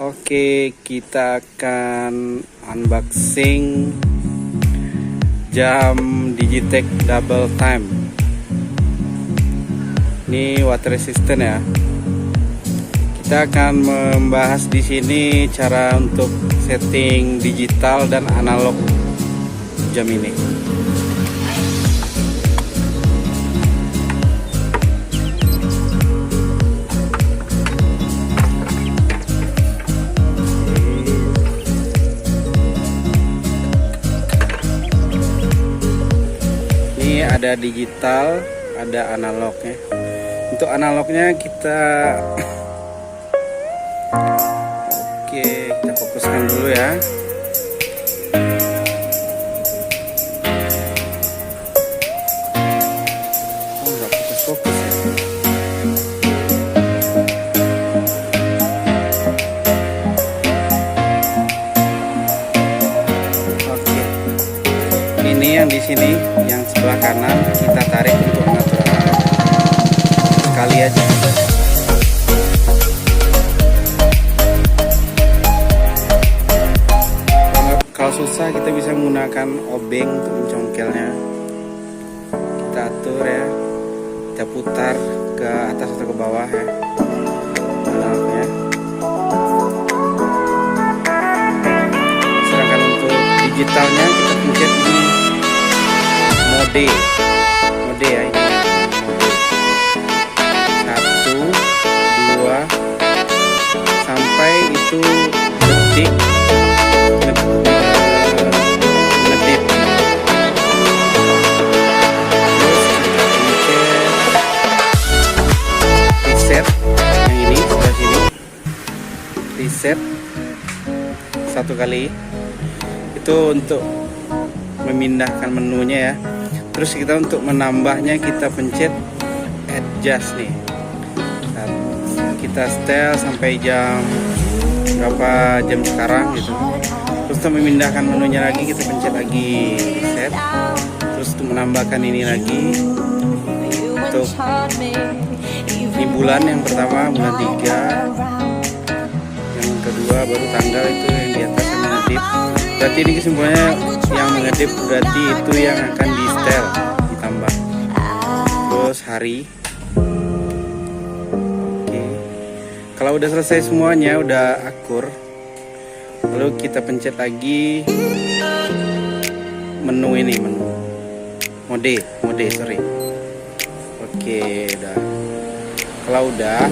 Oke, kita akan unboxing jam Digitech Double Time. Ini water resistant ya. Kita akan membahas di sini cara untuk setting digital dan analog jam ini. Ini ada digital, ada analognya. Untuk analognya kita kita fokuskan dulu ya. Nggak fokus ya. Oke. Ini yang di sini, yang sebelah kanan kita tarik untuk mengatur arah. Sekali aja. Kalau susah kita bisa menggunakan obeng untuk mencongkelnya. Kita atur ya, kita putar ke atas atau ke bawah ya. Analognya. Sedangkan untuk digitalnya kita pencet di mode ya, ini mode 1, 2 sampai itu detik ngedip. Terus kita pencet reset yang ini sebelah sini, reset 1 kali. Itu untuk memindahkan menunya ya. Terus kita untuk menambahnya kita pencet adjust nih. Kita setel sampai jam berapa jam sekarang gitu. Terus untuk memindahkan menunya lagi kita pencet lagi reset. Terus untuk menambahkan ini lagi. Untuk ini bulan yang pertama, bulan 3. Yang kedua baru tanggal itu yang di atas yang mengedip. Berarti ini kesimpulannya yang mengedip berarti itu yang akan di setel ditambah. Terus hari. Oke. Kalau udah selesai semuanya, udah akur, lalu kita pencet lagi menu ini, mode sorry. Oke, udah. Kalau udah